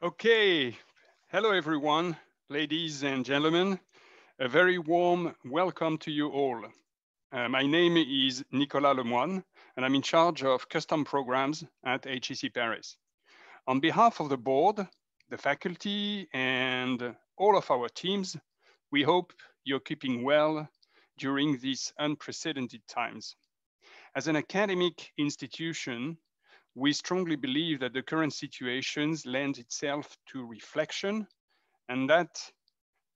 Okay, hello everyone, ladies and gentlemen. A very warm welcome to you all. My name is Nicolas Lemoine, and I'm in charge of custom programs at HEC Paris. On behalf of the board, the faculty, and all of our teams, we hope you're keeping well during these unprecedented times. As an academic institution, we strongly believe that the current situation lends itself to reflection and that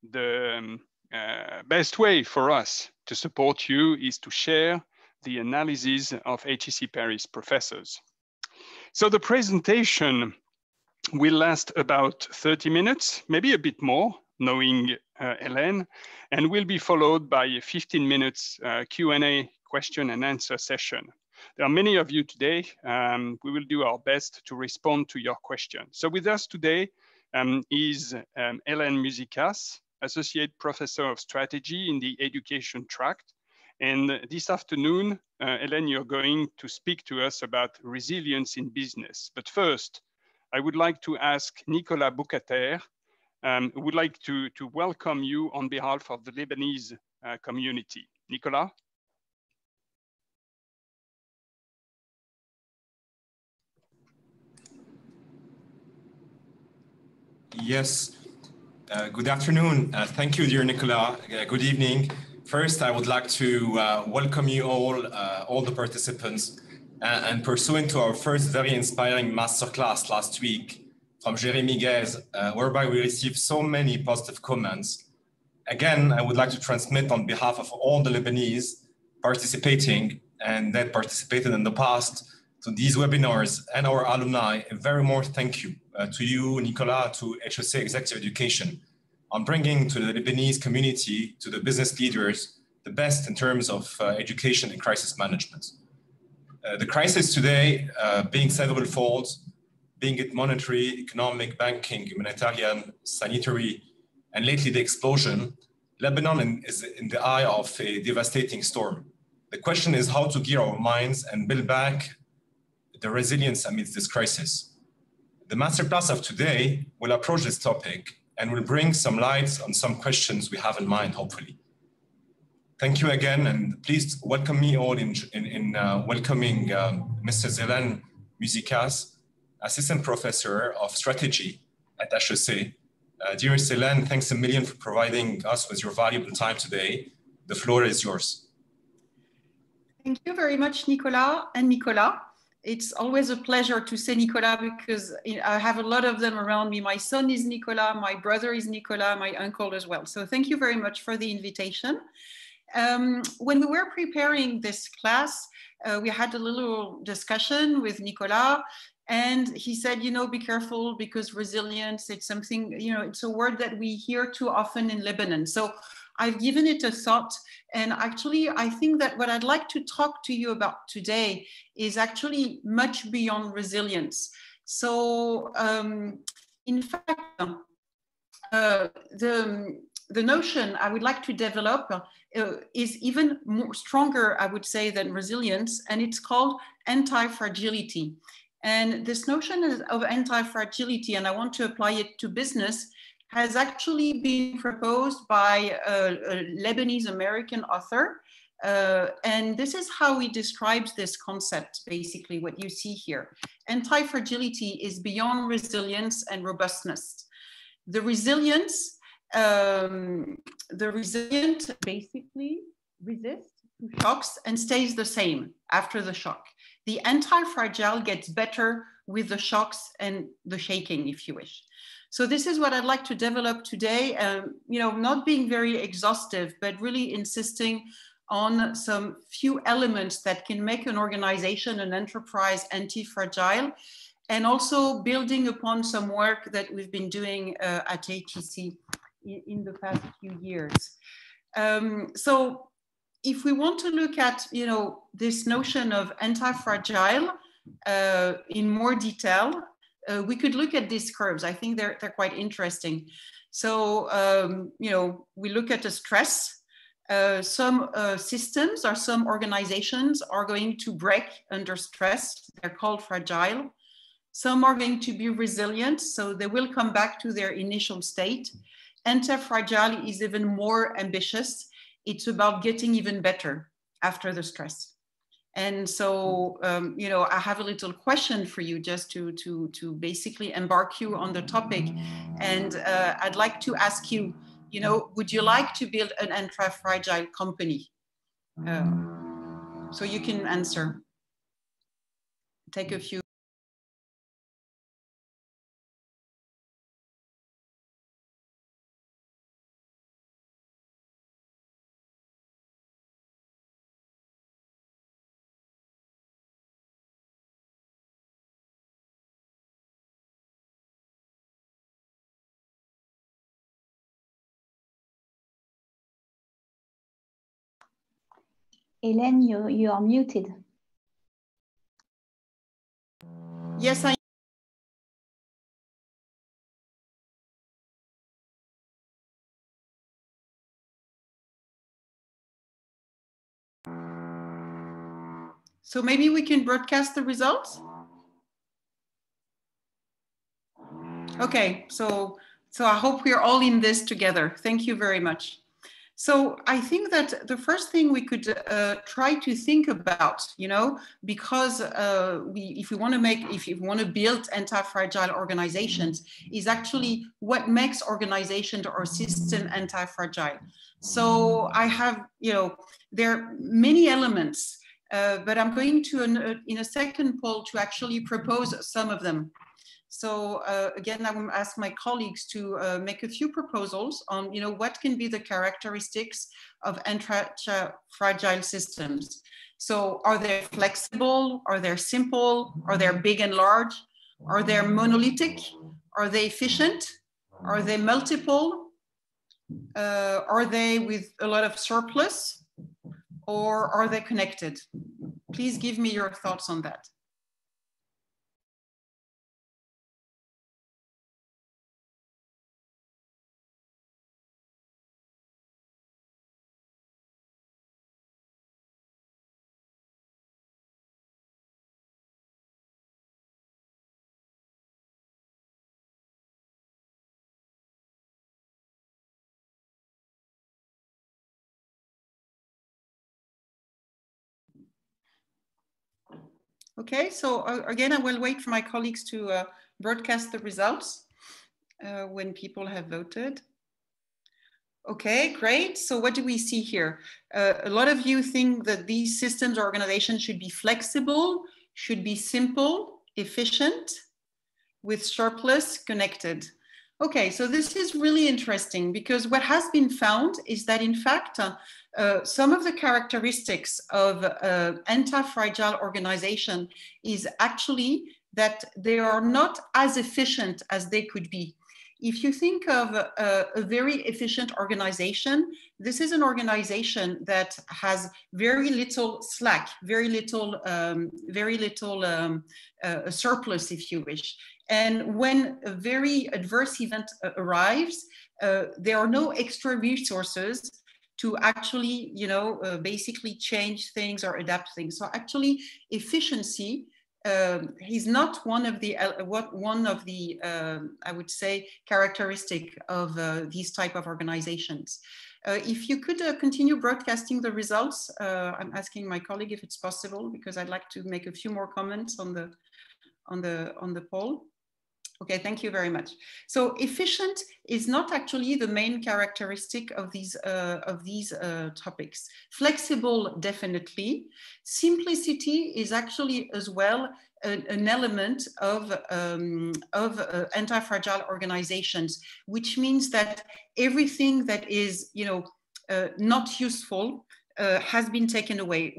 the best way for us to support you is to share the analysis of HEC Paris professors. So the presentation will last about 30 minutes, maybe a bit more, knowing Helene, and will be followed by a 15 minutes Q&A question and answer session. There are many of you today. We will do our best to respond to your questions. So with us today is Helene Musikas, Associate Professor of Strategy in the Education Tract. And this afternoon, Helene, you're going to speak to us about resilience in business. But first, I would like to ask Nicolas Boucater, who would like to welcome you on behalf of the Lebanese community. Nicolas? Yes, good afternoon. Thank you, dear Nicolas. Good evening. First, I would like to welcome you all the participants, and pursuant to our first very inspiring masterclass last week from Jeremy Guez, whereby we received so many positive comments. Again, I would like to transmit on behalf of all the Lebanese participating and that participated in the past to these webinars and our alumni, a very more thank you to you, Nicolas, to HEC Executive Education on bringing to the Lebanese community, to the business leaders, the best in terms of education and crisis management. The crisis today being several folds, being it monetary, economic, banking, humanitarian, sanitary, and lately the explosion, Lebanon is in the eye of a devastating storm. The question is how to gear our minds and build back the resilience amidst this crisis. The masterclass of today will approach this topic and will bring some light on some questions we have in mind, hopefully. Thank you again, and please welcome me all in welcoming Mrs. Helene Musikas, Assistant Professor of Strategy at HEC. Dear Helene, thanks a million for providing us with your valuable time today. The floor is yours. Thank you very much, Nicolas and Nicolas. It's always a pleasure to say Nicolas because I have a lot of them around me. My son is Nicolas, my brother is Nicolas, my uncle as well. So thank you very much for the invitation. When we were preparing this class, we had a little discussion with Nicolas, and he said, be careful because resilience, it's something, it's a word that we hear too often in Lebanon. So I've given it a thought. And actually, I think that what I'd like to talk to you about today is actually much beyond resilience. So in fact, the notion I would like to develop is even more stronger, I would say, than resilience, and it's called antifragility. And this notion of antifragility, and I want to apply it to business, has actually been proposed by a Lebanese American author. And this is how he describes this concept, basically what you see here. Antifragility is beyond resilience and robustness. The resilient basically resists to shocks and stays the same after the shock. The antifragile gets better with the shocks and the shaking, if you wish. So this is what I'd like to develop today, not being very exhaustive, but really insisting on some few elements that can make an organization, an enterprise anti-fragile, and also building upon some work that we've been doing at HEC in the past few years. So if we want to look at, this notion of anti-fragile in more detail, we could look at these curves. I think they're quite interesting. So, we look at the stress. Some systems or some organizations are going to break under stress. They're called fragile. Some are going to be resilient, so they will come back to their initial state. Antifragile is even more ambitious. It's about getting even better after the stress. And so, you know, I have a little question for you just to basically embark you on the topic. And I'd like to ask you, you know, would you like to build an antifragile company? So you can answer. Take a few. Helene, you are muted. Yes, I. So maybe we can broadcast the results. Okay, so I hope we're all in this together. Thank you very much. So I think that the first thing we could try to think about, you know, because if we want to build anti-fragile organizations, is actually what makes organizations or system anti-fragile. So I have, you know, there are many elements, but I'm going to, in a second poll, to actually propose some of them. So again, I will ask my colleagues to make a few proposals on, you know, what can be the characteristics of anti-fragile systems. So are they flexible? Are they simple? Are they big and large? Are they monolithic? Are they efficient? Are they multiple? Are they with a lot of surplus? Or are they connected? Please give me your thoughts on that. Okay, so again, I will wait for my colleagues to broadcast the results when people have voted. Okay, great. So what do we see here? A lot of you think that these systems or organizations should be flexible, should be simple, efficient, with surplus, connected. Okay, so this is really interesting because what has been found is that in fact, some of the characteristics of anti-fragile organization is actually that they are not as efficient as they could be. If you think of a very efficient organization, this is an organization that has very little slack, very little surplus, if you wish. And when a very adverse event arrives, there are no extra resources to actually, you know, basically change things or adapt things. So actually, efficiency is not one of the I would say characteristic of these type of organizations. If you could continue broadcasting the results, I'm asking my colleague if it's possible because I'd like to make a few more comments on the poll. Okay, thank you very much. So efficient is not actually the main characteristic of these topics. Flexible, definitely. Simplicity is actually as well an element of anti-fragile organizations, which means that everything that is, you know, not useful has been taken away.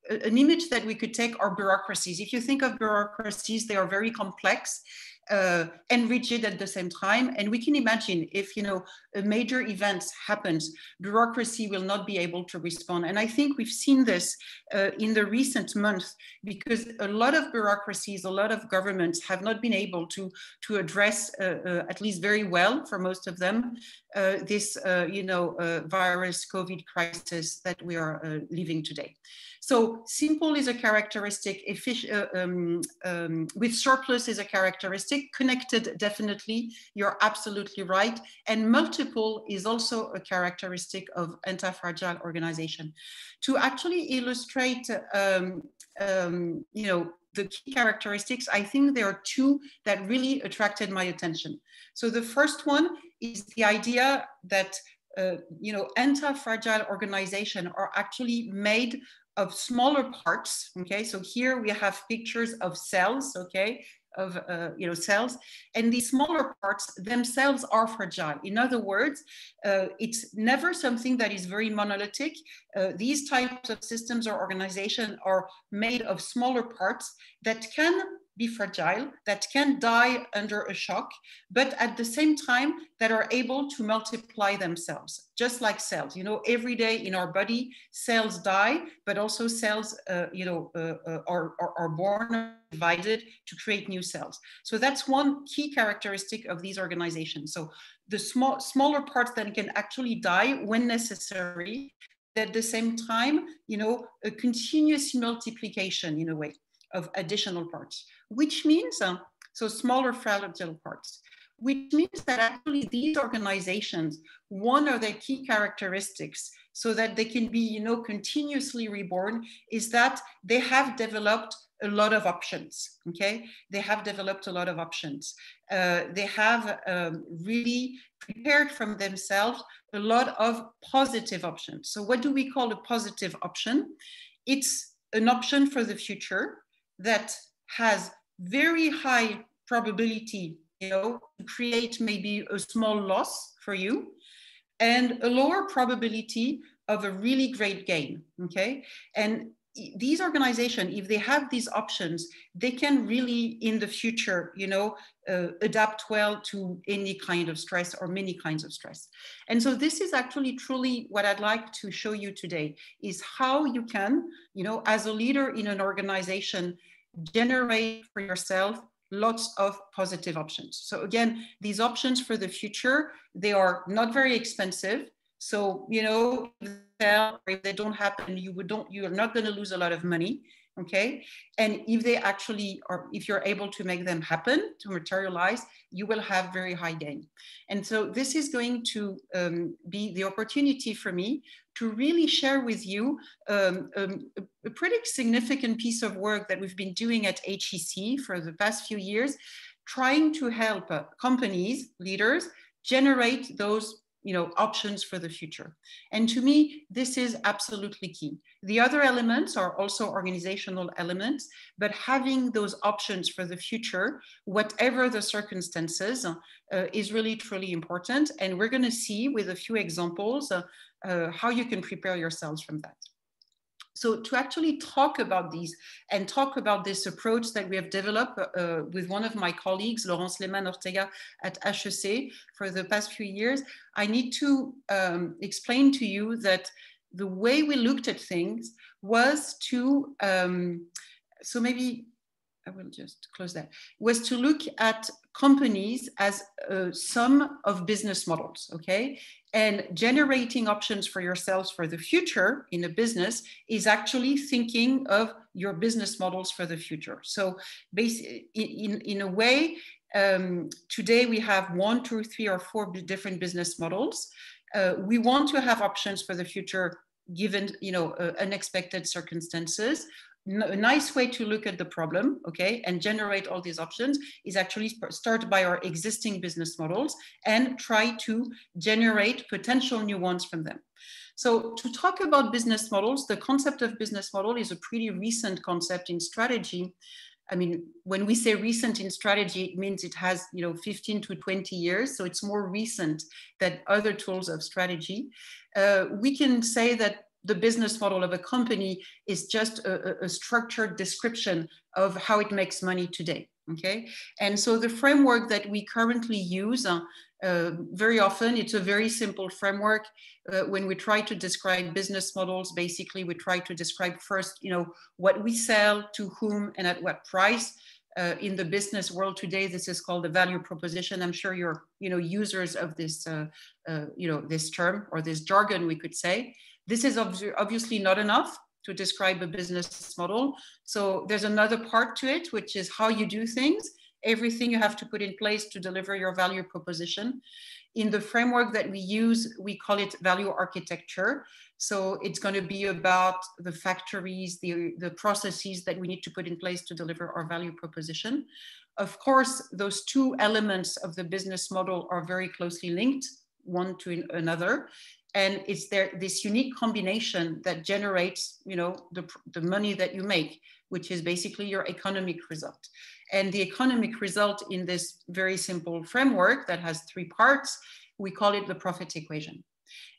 An image that we could take are bureaucracies. If you think of bureaucracies, they are very complex and rigid at the same time. And we can imagine if, you know, a major event happens, bureaucracy will not be able to respond. And I think we've seen this in the recent months, because a lot of bureaucracies, a lot of governments have not been able to address, at least very well for most of them, this, virus, COVID crisis that we are living today. So simple is a characteristic, with surplus is a characteristic, connected definitely, you're absolutely right. And multiple is also a characteristic of anti-fragile organization. To actually illustrate, the key characteristics, I think there are two that really attracted my attention. So the first one is the idea that anti-fragile organizations are actually made of smaller parts. Okay, so here we have pictures of cells. Okay, of cells, and these smaller parts themselves are fragile. In other words, it's never something that is very monolithic. These types of systems or organizations are made of smaller parts that can be fragile, that can die under a shock, but at the same time that are able to multiply themselves, just like cells. You know, every day in our body, cells die, but also cells are born, divided to create new cells. So that's one key characteristic of these organizations. So the smaller parts that can actually die when necessary, at the same time, a continuous multiplication in a way of additional parts, which means, so smaller fragile parts, which means that actually these organizations, one of their key characteristics so that they can be, continuously reborn, is that they have developed a lot of options, okay? They have developed a lot of options. They have really prepared from themselves a lot of positive options. So what do we call a positive option? It's an option for the future that has very high probability, to create maybe a small loss for you, and a lower probability of a really great gain, okay? And these organizations, if they have these options, they can really, in the future, adapt well to any kind of stress or many kinds of stress. And so this is actually truly what I'd like to show you today, is how you can, as a leader in an organization, generate for yourself lots of positive options. So again, these options for the future, they are not very expensive. So, if they don't happen, you're not going to lose a lot of money. Okay. And if they actually are, if you're able to make them happen, to materialize, you will have very high gain. And so this is going to be the opportunity for me to really share with you a pretty significant piece of work that we've been doing at HEC for the past few years, trying to help companies, leaders, generate those options for the future. And to me, this is absolutely key. The other elements are also organizational elements, but having those options for the future, whatever the circumstances, is really, truly important. And we're going to see with a few examples how you can prepare yourselves from that. So to actually talk about these and talk about this approach that we have developed with one of my colleagues, Laurence Lehmann-Ortega at HEC for the past few years, I need to explain to you that the way we looked at things was to, so maybe I will just close that, was to look at companies as a sum of business models, okay? And generating options for yourselves for the future in a business is actually thinking of your business models for the future. So basically, in a way, today we have 1, 2, 3, or 4 different business models. We want to have options for the future given, unexpected circumstances. A nice way to look at the problem, okay, and generate all these options is actually start by our existing business models and try to generate potential new ones from them. So to talk about business models, the concept of business model is a pretty recent concept in strategy. I mean, when we say recent in strategy, it means it has, 15 to 20 years. So it's more recent than other tools of strategy. We can say that the business model of a company is just a structured description of how it makes money today. Okay, and so the framework that we currently use, very often, it's a very simple framework. When we try to describe business models, basically we try to describe first, what we sell, to whom, and at what price. In the business world today, this is called the value proposition. I'm sure you're, users of this, this term or this jargon, we could say. This is obviously not enough to describe a business model. So there's another part to it, which is how you do things, everything you have to put in place to deliver your value proposition. In the framework that we use, we call it value architecture. So it's going to be about the factories, the processes that we need to put in place to deliver our value proposition. Of course, those two elements of the business model are very closely linked, one to another. And it's this unique combination that generates, the money that you make, which is basically your economic result. And the economic result in this very simple framework that has three parts, we call it the profit equation.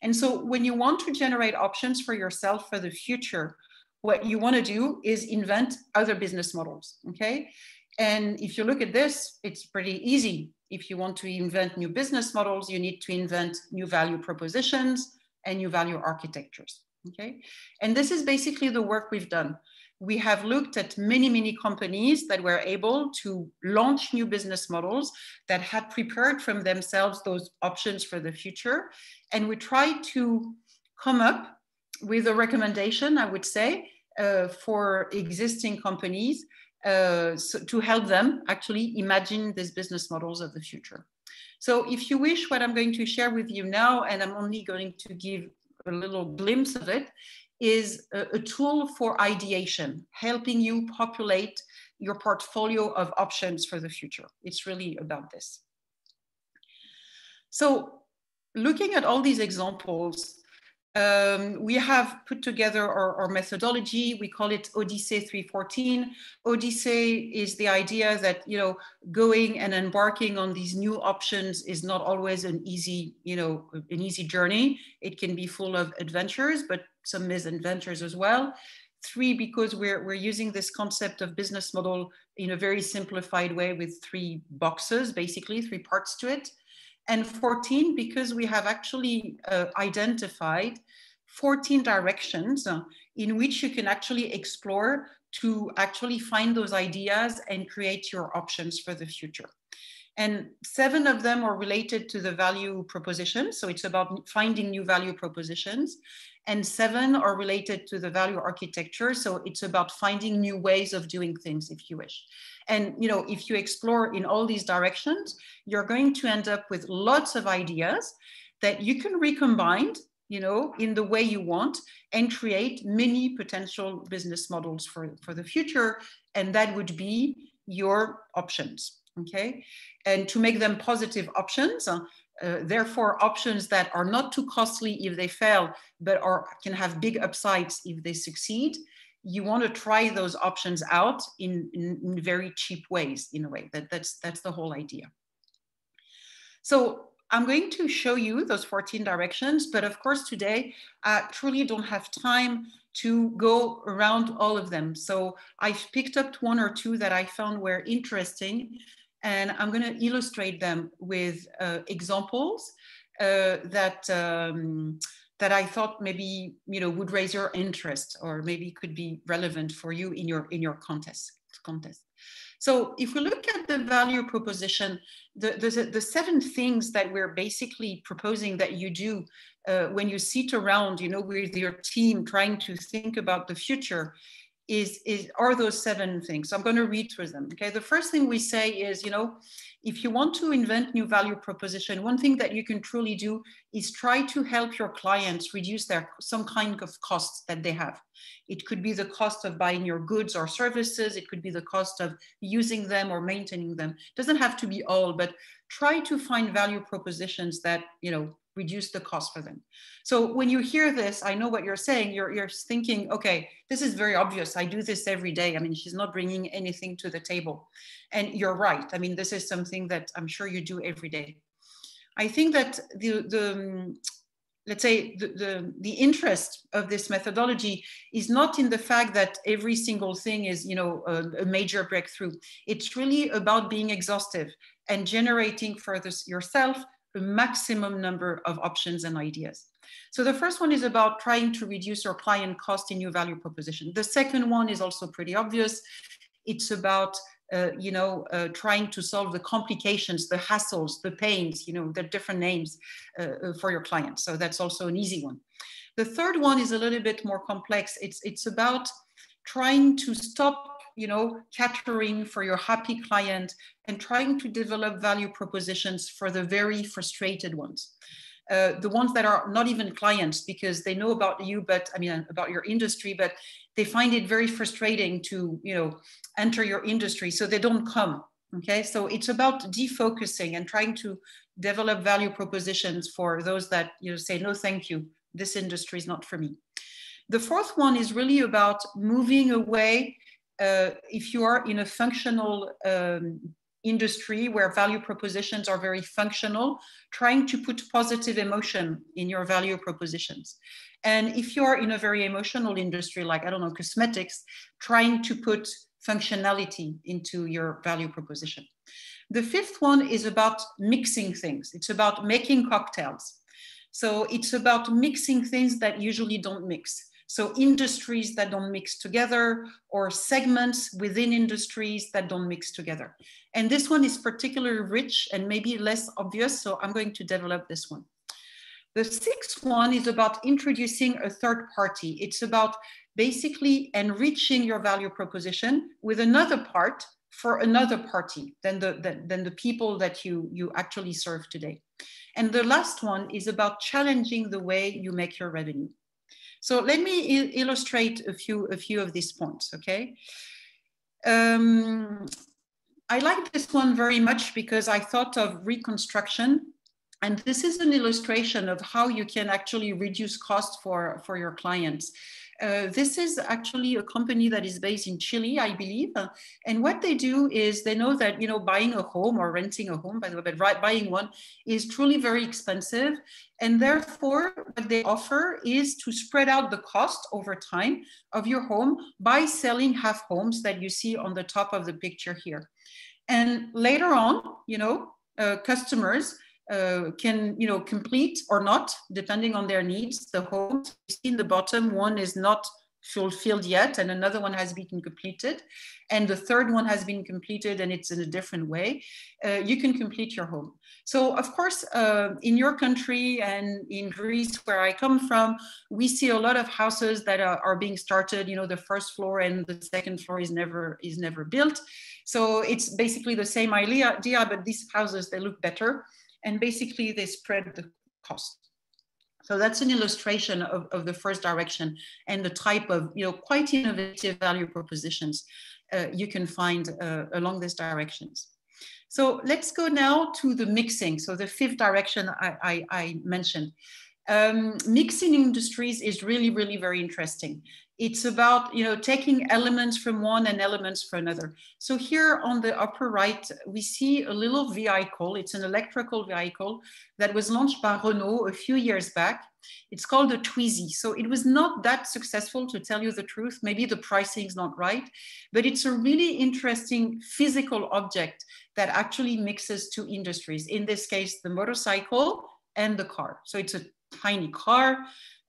And so when you want to generate options for yourself for the future, what you want to do is invent other business models, okay? And if you look at this, it's pretty easy. If you want to invent new business models, you need to invent new value propositions and new value architectures, okay? And this is basically the work we've done. We have looked at many, many companies that were able to launch new business models that had prepared from themselves those options for the future. And we tried to come up with a recommendation, I would say, for existing companies to help them actually imagine these business models of the future. So if you wish, what I'm going to share with you now, and I'm only going to give a little glimpse of it, is a tool for ideation, helping you populate your portfolio of options for the future. It's really about this. So looking at all these examples, we have put together our methodology. We call it Odyssey 314. Odyssey is the idea that, going and embarking on these new options is not always an easy journey. It can be full of adventures, but some misadventures as well. 3, because we're using this concept of business model in a very simplified way with 3 boxes, basically 3 parts to it. And 14, because we have actually identified 14 directions in which you can actually explore to actually find those ideas and create your options for the future. And 7 of them are related to the value proposition. So it's about finding new value propositions. And 7 are related to the value architecture. So it's about finding new ways of doing things, if you wish. And, if you explore in all these directions, you're going to end up with lots of ideas that you can recombine, in the way you want and create many potential business models for the future. And that would be your options, okay? And to make them positive options, therefore options that are not too costly if they fail, but can have big upsides if they succeed. You want to try those options out in very cheap ways, in a way. That's the whole idea. So I'm going to show you those 14 directions, but of course today I truly don't have time to go around all of them. So I've picked up 1 or 2 that I found were interesting, and I'm going to illustrate them with examples that I thought maybe would raise your interest, or maybe could be relevant for you in your contest. So if we look at the value proposition, the 7 things that we're basically proposing that you do when you sit around, with your team trying to think about the future, are those 7 things. So I'm going to read through them. Okay, the first thing we say is, if you want to invent new value proposition, one thing that you can truly do is try to help your clients reduce some kind of costs that they have. It could be the cost of buying your goods or services. It could be the cost of using them or maintaining them. It doesn't have to be all, but try to find value propositions that, reduce the cost for them. So when you hear this, I know what you're saying. You're thinking, okay, this is very obvious. I do this every day. I mean, she's not bringing anything to the table. And you're right. I mean, this is something that I'm sure you do every day. I think that let's say the interest of this methodology is not in the fact that every single thing is, you know, a major breakthrough. It's really about being exhaustive and generating for yourself a maximum number of options and ideas. So the first one is about trying to reduce your client cost in your value proposition. The second one is also pretty obvious. It's about trying to solve the complications, the hassles, the pains, you know, the different names for your clients. So that's also an easy one. The third one is a little bit more complex. It's about trying to stop, you know, catering for your happy client and trying to develop value propositions for the very frustrated ones. The ones that are not even clients because they know about you, but I mean, about your industry, but they find it very frustrating to, you know, enter your industry. So they don't come. Okay. So it's about defocusing and trying to develop value propositions for those that, you know, say, no, thank you. This industry is not for me. The fourth one is really about moving away. If you are in a functional industry where value propositions are very functional, trying to put positive emotion in your value propositions. And if you're in a very emotional industry, like, I don't know, cosmetics, trying to put functionality into your value proposition. The fifth one is about mixing things. It's about making cocktails. So it's about mixing things that usually don't mix. So industries that don't mix together, or segments within industries that don't mix together. And this one is particularly rich and maybe less obvious, so I'm going to develop this one. The sixth one is about introducing a third party. It's about basically enriching your value proposition with another part for another party than the people that you actually serve today. And the last one is about challenging the way you make your revenue. So let me illustrate a few of these points, okay? I like this one very much because I thought of reconstruction. And this is an illustration of how you can actually reduce cost for your clients. This is actually a company that is based in Chile, I believe. And what they do is they know that, you know, buying a home or renting a home, by the way, but buying one is truly very expensive. And therefore, what they offer is to spread out the cost over time of your home by selling half homes that you see on the top of the picture here. And later on, you know, customers can, you know, complete or not, depending on their needs. The homes you see in the bottom, one is not fulfilled yet, and another one has been completed, and the third one has been completed, and it's in a different way. You can complete your home. So, of course, in your country and in Greece, where I come from, we see a lot of houses that are being started. You know, the first floor and the second floor is never built. So it's basically the same idea, but these houses, they look better. And basically they spread the cost. So that's an illustration of the first direction and the type of, you know, quite innovative value propositions you can find along these directions. So let's go now to the mixing. So the fifth direction I mentioned. Mixing industries is really, really very interesting. It's about, you know, taking elements from one and elements from another. So here on the upper right, we see a little vehicle. It's an electrical vehicle that was launched by Renault a few years back. It's called a Twizy. So it was not that successful, to tell you the truth. Maybe the pricing is not right, but it's a really interesting physical object that actually mixes two industries. In this case, the motorcycle and the car. So it's a tiny car.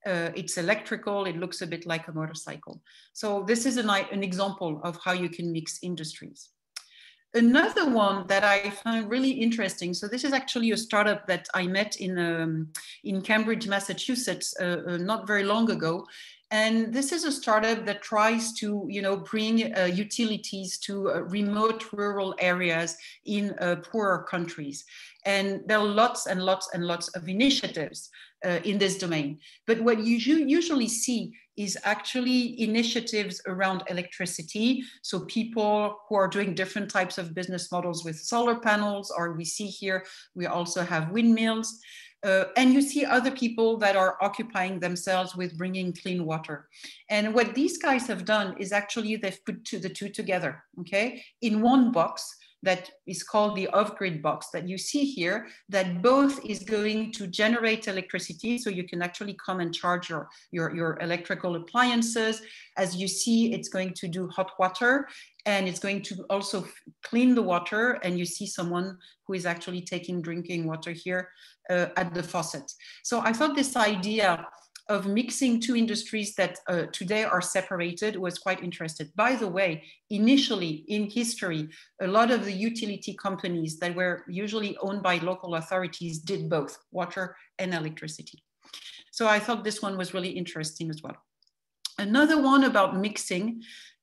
It's electrical. It looks a bit like a motorcycle. So this is an example of how you can mix industries. Another one that I found really interesting. So this is actually a startup that I met in Cambridge, Massachusetts, not very long ago. And this is a startup that tries to, you know, bring utilities to remote rural areas in poorer countries. And there are lots and lots and lots of initiatives in this domain. But what you usually see is actually initiatives around electricity. So people who are doing different types of business models with solar panels, or we see here, we also have windmills. And you see other people that are occupying themselves with bringing clean water. And what these guys have done is actually they've put the two together, okay, in one box. that is called the off-grid box that you see here, that both is going to generate electricity, so you can actually come and charge your electrical appliances. As you see, it's going to do hot water, and it's going to also clean the water, and you see someone who is actually taking drinking water here at the faucet. So I thought this idea of mixing two industries that today are separated was quite interesting. By the way, initially in history, a lot of the utility companies that were usually owned by local authorities did both water and electricity. So I thought this one was really interesting as well. Another one about mixing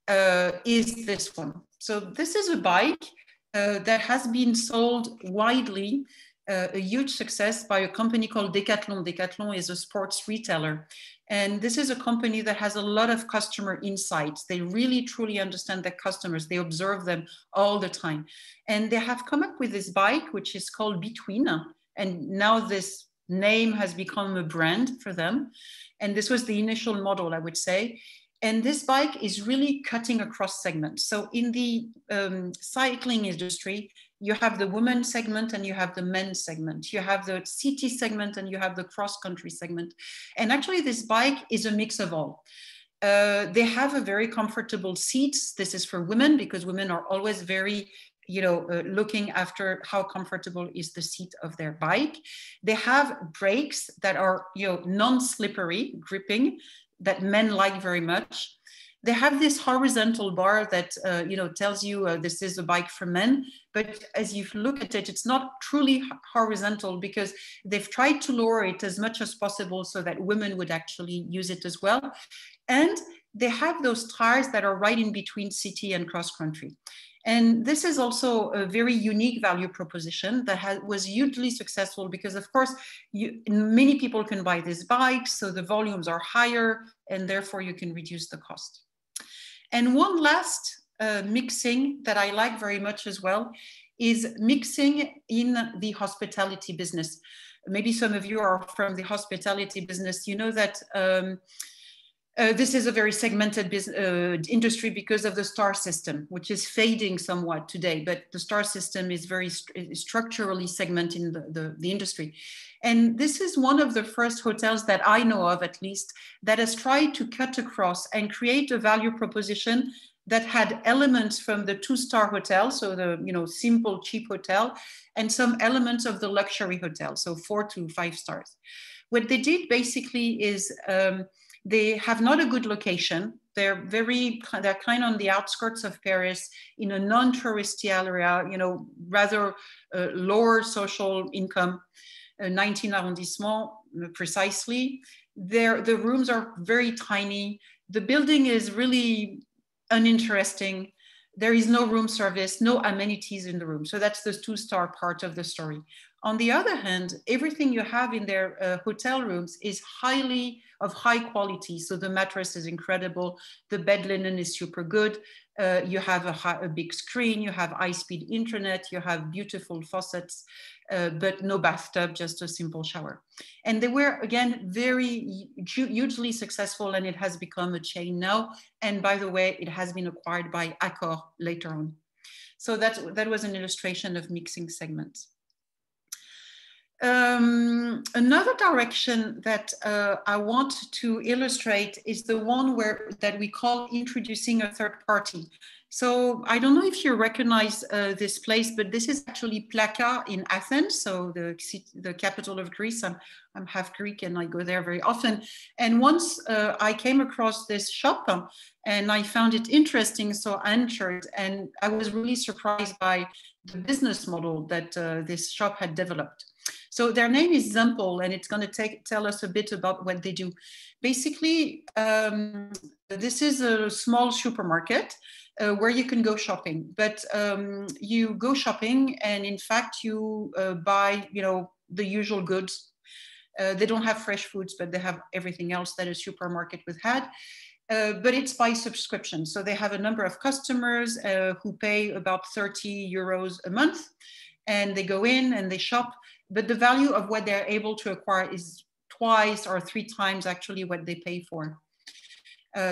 is this one. So this is a bike that has been sold widely, a huge success by a company called Decathlon. Decathlon is a sports retailer. And this is a company that has a lot of customer insights. They really, truly understand their customers. They observe them all the time. And they have come up with this bike, which is called Between. And now this name has become a brand for them. And this was the initial model, I would say. And this bike is really cutting across segments. So in the cycling industry, you have the women segment and you have the men segment. You have the city segment and you have the cross-country segment. And actually this bike is a mix of all. They have a very comfortable seats. This is for women because women are always very, looking after how comfortable is the seat of their bike. They have brakes that are, non-slippery gripping that men like very much. They have this horizontal bar that tells you this is a bike for men, but as you look at it, it's not truly horizontal because they've tried to lower it as much as possible so that women would actually use it as well. And they have those tires that are right in between city and cross-country. And this is also a very unique value proposition that was hugely successful because, of course, many people can buy these bikes, so the volumes are higher, and therefore you can reduce the cost. And one last mixing that I like very much as well is mixing in the hospitality business. Maybe some of you are from the hospitality business. You know that this is a very segmented industry because of the star system, which is fading somewhat today, but the star system is very structurally segmenting the industry. And this is one of the first hotels that I know of, at least, that has tried to cut across and create a value proposition that had elements from the two-star hotel, so the simple, cheap hotel, and some elements of the luxury hotel, so 4 to 5 stars. What they did basically is they have not a good location. They're kind of on the outskirts of Paris in a non-touristy area, rather lower social income, 19 arrondissement precisely. The rooms are very tiny. The building is really uninteresting. There is no room service, no amenities in the room. So that's the 2-star part of the story. On the other hand, everything you have in their hotel rooms is of high quality. So the mattress is incredible. The bed linen is super good. You have a big screen. You have high-speed internet. You have beautiful faucets, but no bathtub, just a simple shower. And they were, again, very hugely successful, and it has become a chain now. And by the way, it has been acquired by Accor later on. So that was an illustration of mixing segments. Another direction that I want to illustrate is the one that we call introducing a third party. So I don't know if you recognize this place, but this is actually Plaka in Athens, so the capital of Greece. I'm half Greek and I go there very often. And once I came across this shop and I found it interesting, so I entered, and I was really surprised by the business model that this shop had developed. So their name is Zempel, and it's going to tell us a bit about what they do. Basically, this is a small supermarket where you can go shopping, but you go shopping and in fact you buy, the usual goods. They don't have fresh foods, but they have everything else that a supermarket would have. But it's by subscription. So they have a number of customers who pay about 30 euros a month, and they go in and they shop. But the value of what they're able to acquire is 2 or 3 times actually what they pay for.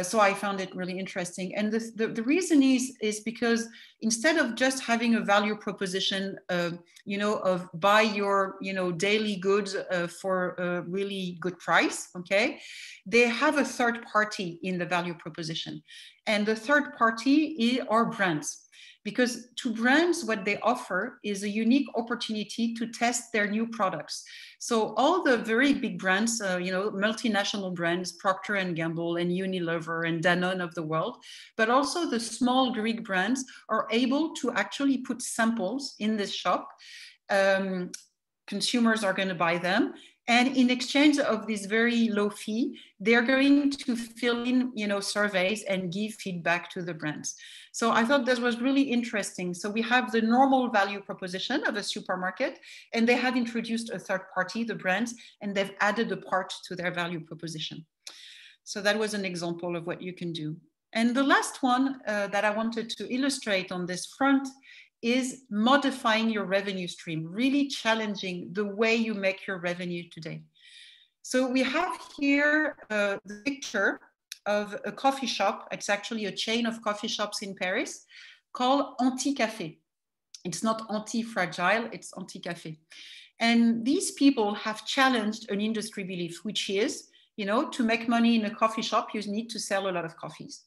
So I found it really interesting. And the reason is because instead of just having a value proposition, of buy your, daily goods for a really good price, okay, they have a third party in the value proposition. And the third party are brands. Because to brands, what they offer is a unique opportunity to test their new products. So all the very big brands, multinational brands, Procter & Gamble and Unilever and Danone of the world, but also the small Greek brands are able to actually put samples in this shop. Consumers are going to buy them. And in exchange of this very low fee, they're going to fill in, surveys and give feedback to the brands. So I thought this was really interesting. So we have the normal value proposition of a supermarket, and they have introduced a third party, the brands, and they've added a part to their value proposition. So that was an example of what you can do. And the last one that I wanted to illustrate on this front is modifying your revenue stream, really challenging the way you make your revenue today. So we have here the picture of a coffee shop. It's actually a chain of coffee shops in Paris called Anti-Café. It's not anti-fragile, it's Anti-Café. And these people have challenged an industry belief, which is, to make money in a coffee shop, you need to sell a lot of coffees.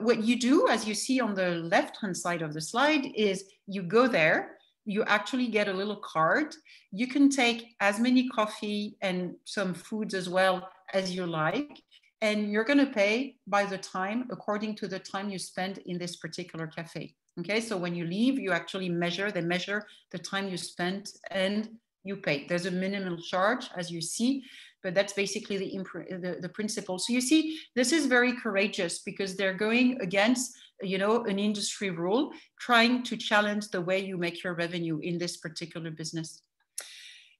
What you do, as you see on the left-hand side of the slide, is you go there, you actually get a little card. You can take as many coffee and some foods as well as you like, and you're going to pay by the time, according to the time you spend in this particular cafe. Okay, so when you leave, you actually they measure the time you spent and you pay. There's a minimum charge, as you see, but that's basically the principle. So you see, this is very courageous because they're going against, an industry rule, trying to challenge the way you make your revenue in this particular business.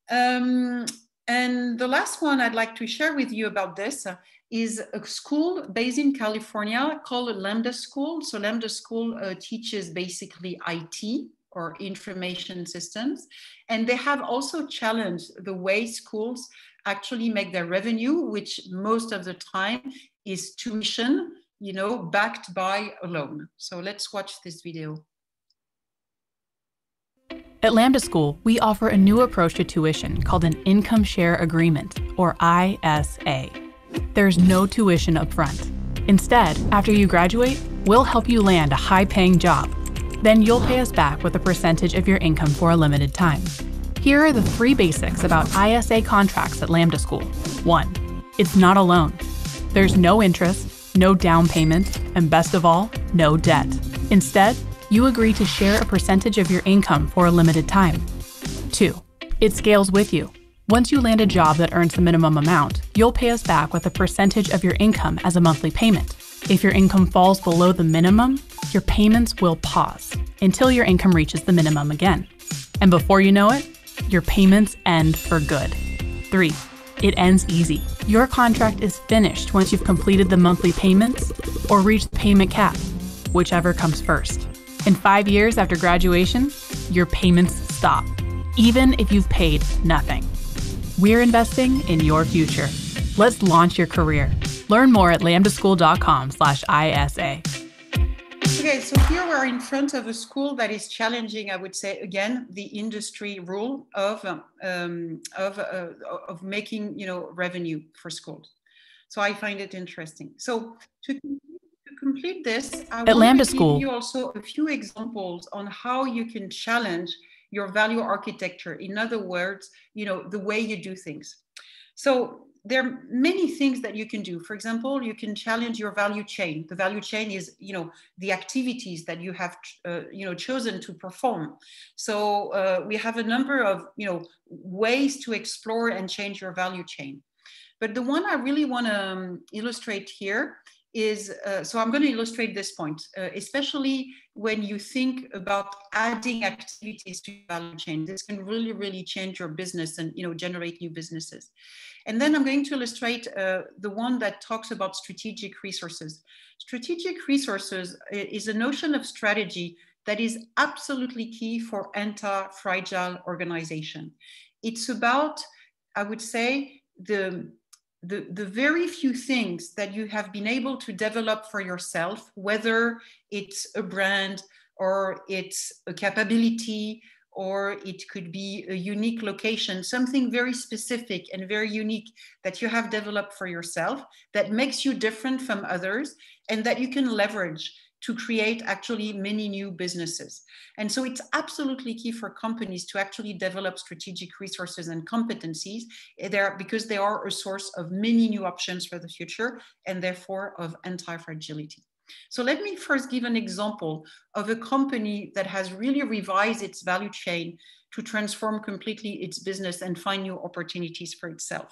And the last one I'd like to share with you about this is a school based in California called Lambda School. So Lambda School teaches basically IT, or information systems. And they have also challenged the way schools actually make their revenue, which most of the time is tuition, backed by a loan. So let's watch this video. At Lambda School, we offer a new approach to tuition called an Income Share Agreement, or ISA. There's no tuition upfront. Instead, after you graduate, we'll help you land a high-paying job. Then you'll pay us back with a percentage of your income for a limited time. Here are the 3 basics about ISA contracts at Lambda School. 1, it's not a loan. There's no interest, no down payment, and best of all, no debt. Instead, you agree to share a percentage of your income for a limited time. 2, it scales with you. Once you land a job that earns the minimum amount, you'll pay us back with a percentage of your income as a monthly payment. If your income falls below the minimum, your payments will pause until your income reaches the minimum again. And before you know it, your payments end for good. 3, it ends easy. Your contract is finished once you've completed the monthly payments or reached the payment cap, whichever comes first. In 5 years after graduation, your payments stop, even if you've paid nothing. We're investing in your future. Let's launch your career. Learn more at lambdaschool.com/ISA. Okay, so here we're in front of a school that is challenging, I would say, again, the industry rule of making, revenue for schools. So I find it interesting. So to complete this, I want to give you also a few examples on how you can challenge your value architecture. In other words, the way you do things. So there are many things that you can do. For example, you can challenge your value chain. The value chain is, the activities that you have, chosen to perform. So we have a number of, ways to explore and change your value chain. But the one I really want to illustrate here is, so I'm going to illustrate this point, especially when you think about adding activities to your value chain. This can really, really change your business and, generate new businesses. And then I'm going to illustrate the one that talks about strategic resources. Strategic resources is a notion of strategy that is absolutely key for anti-fragile organization. It's about, I would say, the the very few things that you have been able to develop for yourself, whether it's a brand or it's a capability, or it could be a unique location, something very specific and very unique that you have developed for yourself that makes you different from others and that you can leverage to create actually many new businesses. And so it's absolutely key for companies to actually develop strategic resources and competencies there, because they are a source of many new options for the future and therefore of anti-fragility. So let me first give an example of a company that has really revised its value chain to transform completely its business and find new opportunities for itself.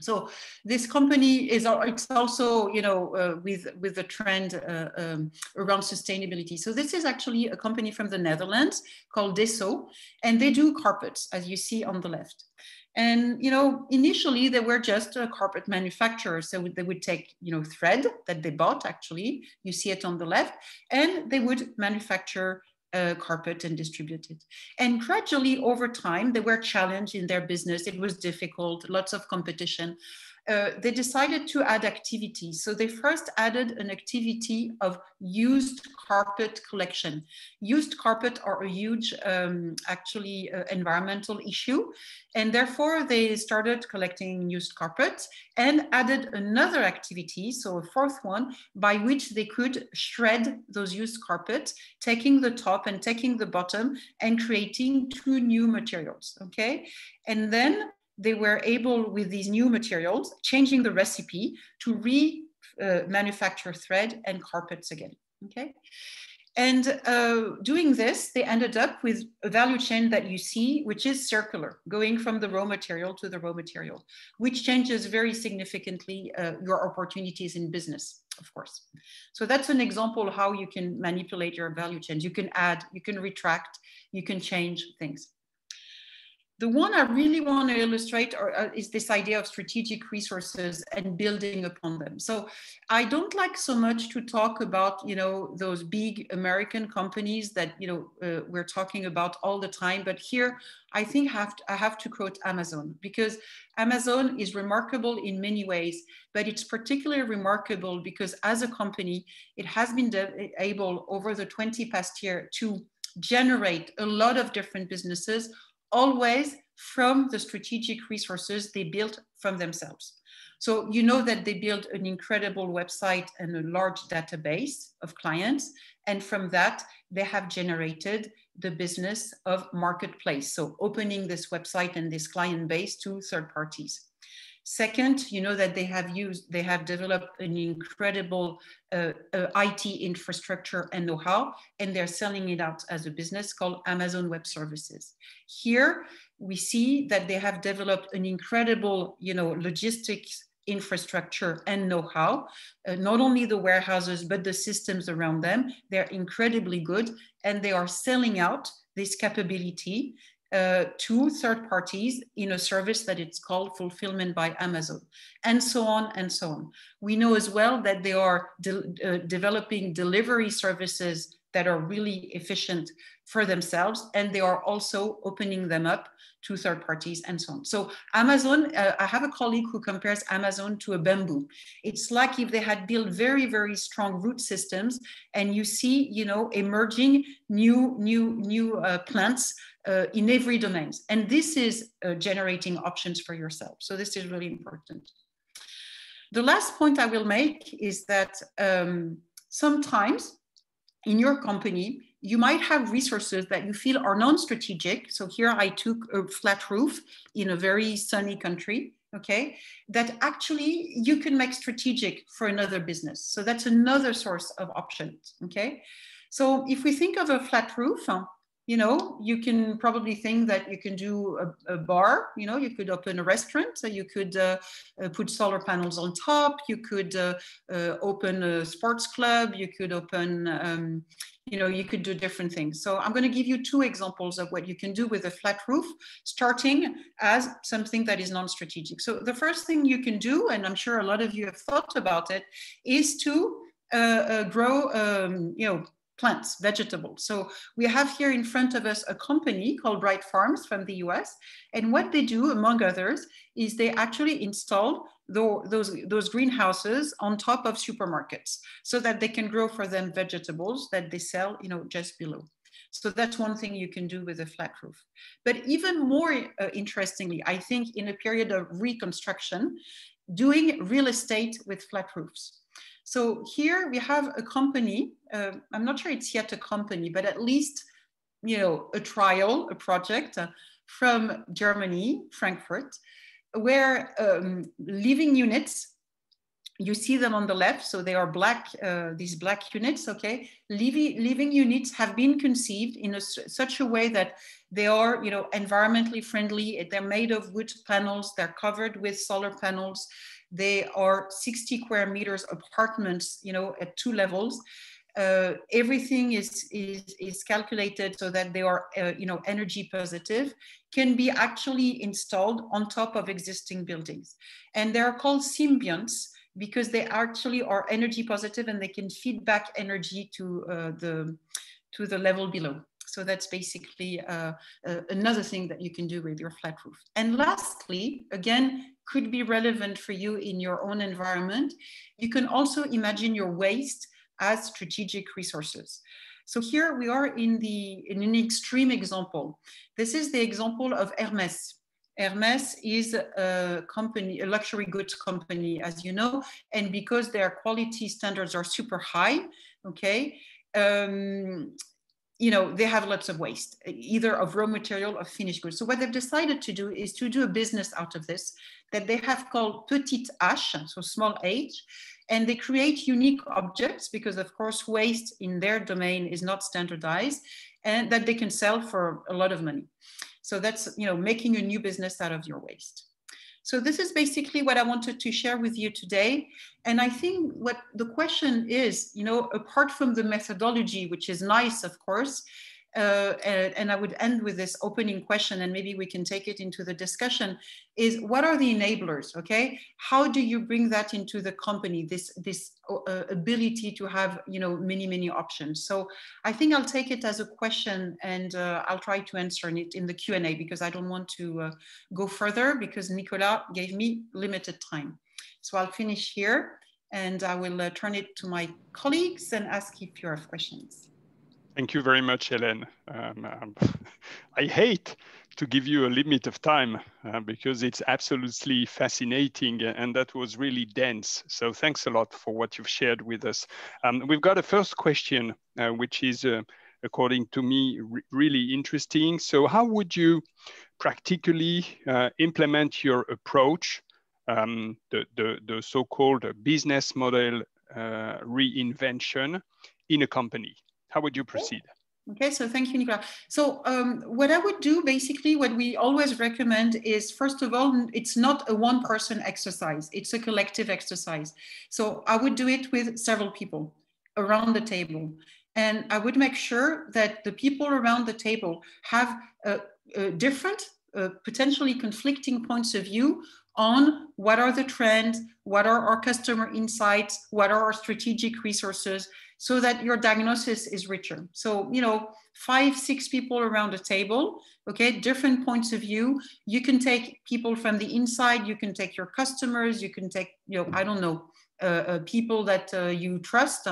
So this company is, it's also, you know, with the trend around sustainability. So this is actually a company from the Netherlands called Deso, and they do carpets, as you see on the left. And, you know, initially they were just a carpet manufacturer. So they would take, you know, thread that they bought, actually, you see it on the left, and they would manufacture carpet and distribute it. And gradually over time, they were challenged in their business. It was difficult, lots of competition. They decided to add activities. So they first added an activity of used carpet collection. Used carpet are a huge, environmental issue. And therefore they started collecting used carpets and added another activity, so a fourth one, by which they could shred those used carpets, taking the top and taking the bottom and creating two new materials, okay? And then they were able, with these new materials, changing the recipe to manufacture thread and carpets again, okay? And doing this, they ended up with a value chain that you see, which is circular, going from the raw material to the raw material, which changes very significantly your opportunities in business, of course. So that's an example how you can manipulate your value chains. You can add, you can retract, you can change things. The one I really want to illustrate is this idea of strategic resources and building upon them. So I don't like so much to talk about, you know, those big American companies that, you know, we're talking about all the time. But here, I think I have to quote Amazon, because Amazon is remarkable in many ways, but it's particularly remarkable because as a company, it has been able over the 20 past year to generate a lot of different businesses, always from the strategic resources they built from themselves. So you know that they built an incredible website and a large database of clients. And from that, they have generated the business of marketplace. So opening this website and this client base to third parties. Second, you know that they have developed an incredible IT infrastructure and know-how, and they're selling it out as a business called Amazon Web Services. Here, we see that they have developed an incredible, you know, logistics infrastructure and know-how, not only the warehouses, but the systems around them. They're incredibly good, and they are selling out this capability to third parties in a service that it's called Fulfillment by Amazon, and so on and so on. We know as well that they are developing delivery services that are really efficient for themselves, and they are also opening them up to third parties and so on. So Amazon, I have a colleague who compares Amazon to a bamboo. It's like if they had built very, very strong root systems, and you see, you know, emerging new plants in every domain. And this is generating options for yourself. So this is really important. The last point I will make is that sometimes in your company, you might have resources that you feel are non-strategic. So here I took a flat roof in a very sunny country, okay, that actually you can make strategic for another business. So that's another source of options, okay? So if we think of a flat roof, you know, you can probably think that you can do a bar, you know, you could open a restaurant, so you could put solar panels on top, you could open a sports club, you could open, you know, you could do different things. So I'm going to give you two examples of what you can do with a flat roof, starting as something that is non-strategic. So the first thing you can do, and I'm sure a lot of you have thought about it, is to grow, you know, plants, vegetables. So we have here in front of us a company called Bright Farms from the US. And what they do, among others, is they actually install those greenhouses on top of supermarkets so that they can grow for them vegetables that they sell, just below. So that's one thing you can do with a flat roof. But even more interestingly, I think in a period of reconstruction, doing real estate with flat roofs. So here we have a company, I'm not sure it's yet a company, but at least, a trial, a project from Germany, Frankfurt, where living units, you see them on the left, so they are black, these black units, okay? Living units have been conceived in such a way that they are, environmentally friendly. They're made of wood panels. They're covered with solar panels. They are 60 square meters apartments, at 2 levels. Everything is calculated so that they are, energy positive, can be actually installed on top of existing buildings. And they're called symbionts because they actually are energy positive and they can feed back energy to the level below. So that's basically another thing that you can do with your flat roof. And lastly, again, could be relevant for you in your own environment. You can also imagine your waste as strategic resources. So here we are in an extreme example. This is the example of Hermès. Hermès is a company, a luxury goods company, as you know, and because their quality standards are super high, okay, they have lots of waste, either of raw material or finished goods. So what they've decided to do is to do a business out of this that they have called Petite H, so small h, and they create unique objects because, of course, waste in their domain is not standardized, and that they can sell for a lot of money. So that's, making a new business out of your waste. So this is basically what I wanted to share with you today. And I think what the question is, apart from the methodology, which is nice, of course, and I would end with this opening question, and maybe we can take it into the discussion, is what are the enablers, okay? How do you bring that into the company, this ability to have, many, many options? So I think I'll take it as a question, and I'll try to answer it in the Q&A, because I don't want to go further, because Nicolas gave me limited time. So I'll finish here, and I will turn it to my colleagues and ask if you have questions. Thank you very much, Helene. I hate to give you a limit of time because it's absolutely fascinating, and that was really dense. So thanks a lot for what you've shared with us. We've got a first question, which is, according to me, really interesting. So how would you practically implement your approach, the so-called business model reinvention in a company? How would you proceed? Okay, so thank you, Nicolas. So what I would do, basically, what we always recommend is, first of all, it's not a one-person exercise. It's a collective exercise. So I would do it with several people around the table. And I would make sure that the people around the table have different, potentially conflicting points of view on what are the trends, what are our customer insights, what are our strategic resources, so that your diagnosis is richer. So, 5, 6 people around the table, okay, different points of view. You can take people from the inside, you can take your customers, you can take, I don't know, people that you trust,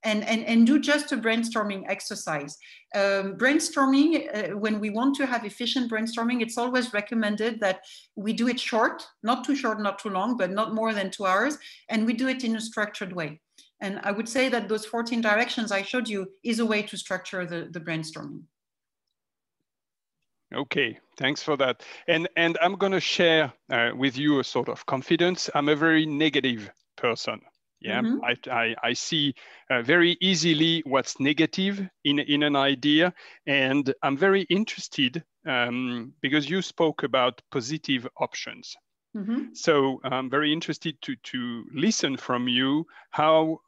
and do just a brainstorming exercise. Brainstorming, when we want to have efficient brainstorming, it's always recommended that we do it short, not too short, not too long, but not more than 2 hours, and we do it in a structured way. And I would say that those 14 directions I showed you is a way to structure the brainstorming. Okay, thanks for that. And I'm going to share with you a sort of confidence. I'm a very negative person. Yeah, mm-hmm. I see very easily what's negative in an idea, and I'm very interested because you spoke about positive options. Mm-hmm. So I'm very interested to listen from you how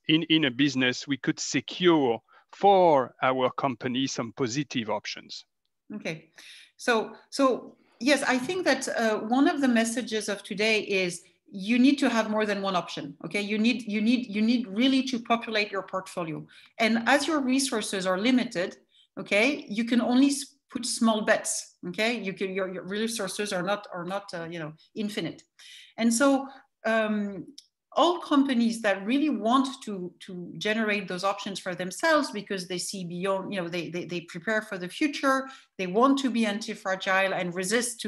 in a business we could secure for our company some positive options. Okay, so yes, I think that one of the messages of today is you need to have more than one option. Okay, you need really to populate your portfolio. And as your resources are limited, okay, you can only put small bets. Okay, your resources are not infinite. And so all companies that really want to generate those options for themselves because they see beyond, they prepare for the future, they want to be anti-fragile and resist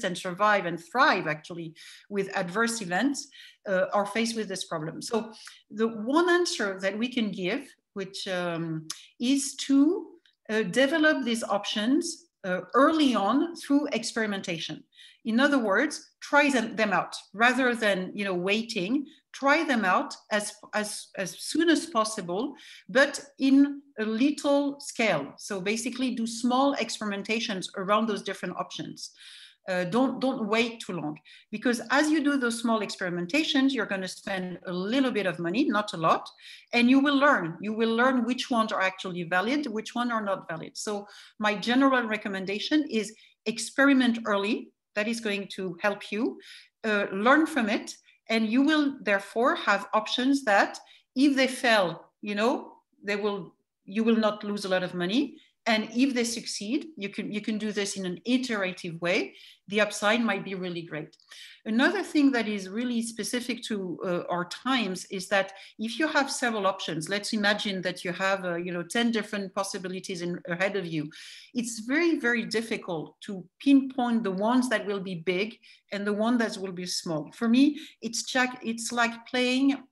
and survive and thrive actually with adverse events, are faced with this problem. So the one answer that we can give, which is to develop these options early on through experimentation. In other words, try them out rather than waiting. Try them out as soon as possible, but in a little scale. So basically, do small experimentations around those different options. Don't wait too long, because as you do those small experimentations, you're going to spend a little bit of money, not a lot, and you will learn. You will learn which ones are actually valid, which ones are not valid. So my general recommendation is experiment early. That is going to help you learn from it, and you will therefore have options that, if they fail, you will not lose a lot of money. And if they succeed, you can do this in an iterative way. The upside might be really great. Another thing that is really specific to our times is that if you have several options, let's imagine that you have 10 different possibilities ahead of you. It's very, very difficult to pinpoint the ones that will be big and the one that will be small. For me, it's like playing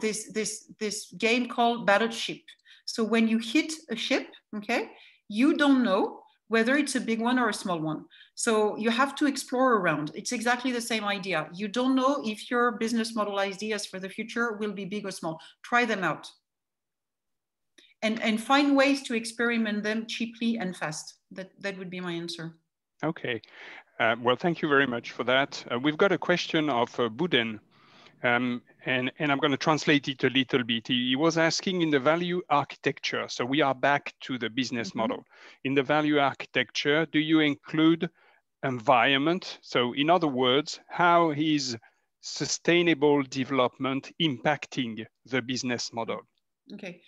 this game called Battleship. So when you hit a ship, okay, you don't know whether it's a big one or a small one. So you have to explore around. It's exactly the same idea. You don't know if your business model ideas for the future will be big or small. Try them out. And find ways to experiment them cheaply and fast. That would be my answer. Okay. Well, thank you very much for that. We've got a question of Buden. And I'm going to translate it a little bit. He was asking, in the value architecture, so we are back to the business model. In the value architecture, do you include environment? So in other words, how is sustainable development impacting the business model? Okay.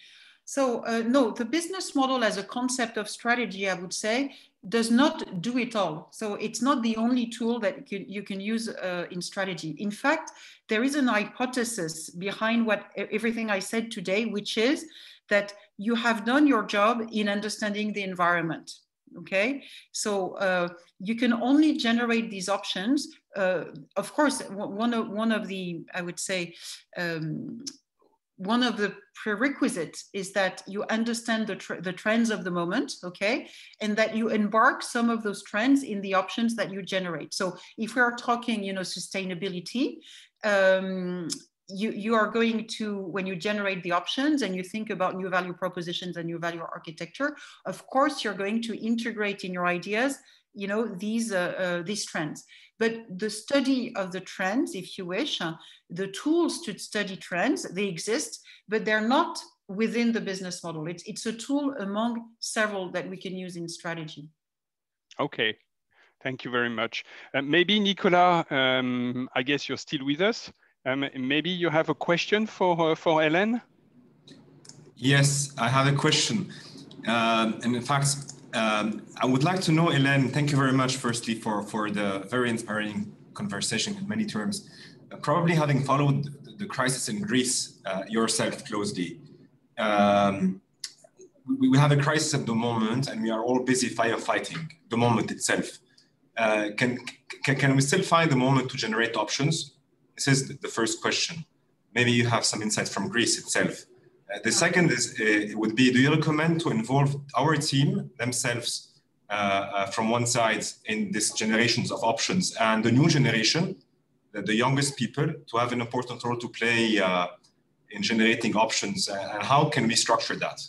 So no, the business model as a concept of strategy, I would say, does not do it all. So it's not the only tool that you can use in strategy. In fact, there is an hypothesis behind everything I said today, which is that you have done your job in understanding the environment. Okay, so you can only generate these options. Of course, one of the, I would say, one of the prerequisites is that you understand the trends of the moment, okay? And that you embark some of those trends in the options that you generate. So if we are talking, sustainability, you are going to, when you generate the options and you think about new value propositions and new value architecture, of course, you're going to integrate in your ideas, these trends. But the study of the trends, if you wish, the tools to study trends, they exist, but they're not within the business model. It's a tool among several that we can use in strategy. Okay, thank you very much. Maybe Nicolas, I guess you're still with us. Maybe you have a question for Helene? Yes, I have a question. And in fact, I would like to know, Helene, thank you very much, firstly, for the very inspiring conversation in many terms. Probably having followed the crisis in Greece yourself closely, we have a crisis at the moment, and we are all busy firefighting the moment itself. Can we still find the moment to generate options? This is the first question. Maybe you have some insights from Greece itself. The second would be, do you recommend to involve our team themselves from one side in these generations of options, and the new generation, the youngest people, to have an important role to play in generating options, and how can we structure that?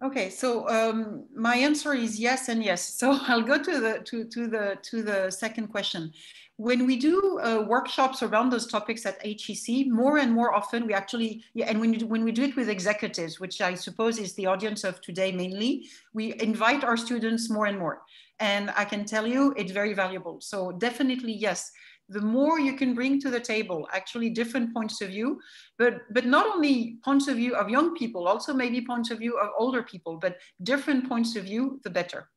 Okay, so my answer is yes and yes. So I'll go to the second question. When we do workshops around those topics at HEC, more and more often we actually, and when we do it with executives, which I suppose is the audience of today mainly, we invite our students more and more. And I can tell you it's very valuable. So definitely, yes, the more you can bring to the table, actually different points of view, but not only points of view of young people, also maybe points of view of older people, but different points of view, the better.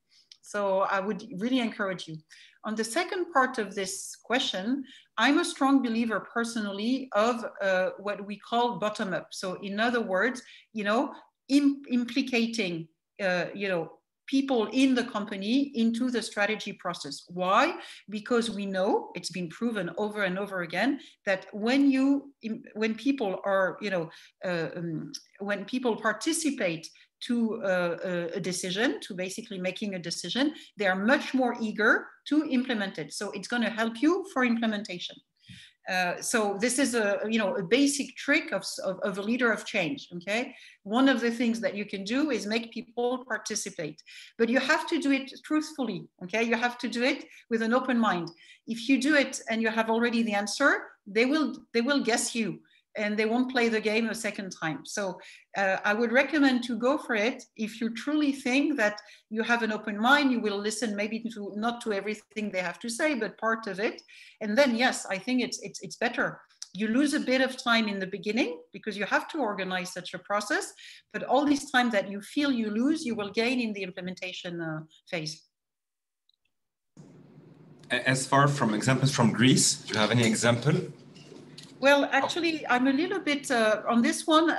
So I would really encourage you. On the second part of this question, I'm a strong believer personally of what we call bottom up. So in other words, you know, implicating, you know, people in the company into the strategy process. Why? Because we know, it's been proven over and over again, that when people are, you know, when people participate to a decision, to basically making a decision, they are much more eager to implement it. So it's going to help you for implementation. So this is a basic trick of a leader of change. Okay, one of the things that you can do is make people participate, but you have to do it truthfully. Okay, you have to do it with an open mind. If you do it and you have already the answer, they will guess you, and they won't play the game a second time. So I would recommend to go for it if you truly think that you have an open mind. You will listen maybe not to everything they have to say, but part of it. And then, yes, I think it's better. You lose a bit of time in the beginning because you have to organize such a process, but all this time that you feel you lose, you will gain in the implementation phase. As far from examples from Greece, do you have any example? Well, actually, I'm a little bit, on this one,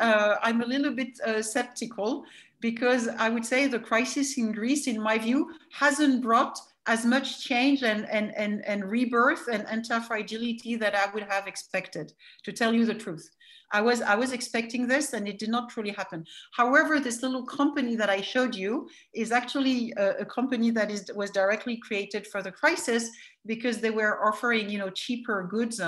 I'm a little bit skeptical, because I would say the crisis in Greece, in my view, hasn't brought as much change and rebirth and antifragility that I would have expected, to tell you the truth. I was expecting this, and it did not truly happen. However, this little company that I showed you is actually a company that was directly created for the crisis, because they were offering, you know, cheaper goods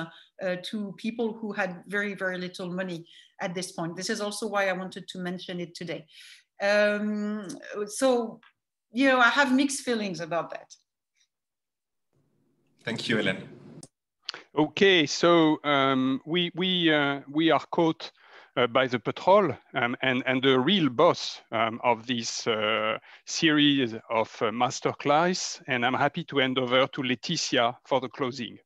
to people who had very, very little money at this point. This is also why I wanted to mention it today. So, you know, I have mixed feelings about that. Thank you, Helene. Okay, so we are caught by the patrol, and the real boss of this series of masterclass, and I'm happy to hand over to Laetitia for the closing.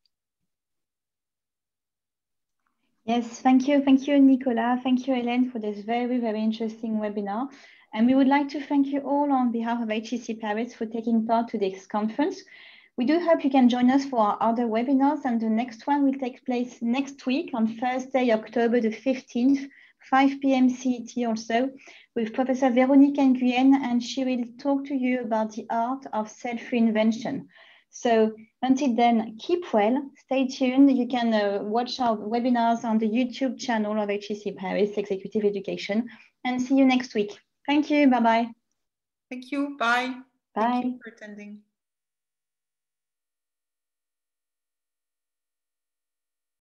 Yes, thank you, Nicolas. Thank you, Helene, for this very, very interesting webinar. And we would like to thank you all on behalf of HEC Paris for taking part to this conference. We do hope you can join us for our other webinars, and the next one will take place next week on Thursday, October the 15th, 5 p.m. CET also, with Professor Véronique Nguyen, and she will talk to you about the art of self-reinvention. So until then, keep well, stay tuned. You can watch our webinars on the YouTube channel of HEC Paris Executive Education, and see you next week. Thank you, bye-bye. Thank you, bye. Bye. Thank you for attending.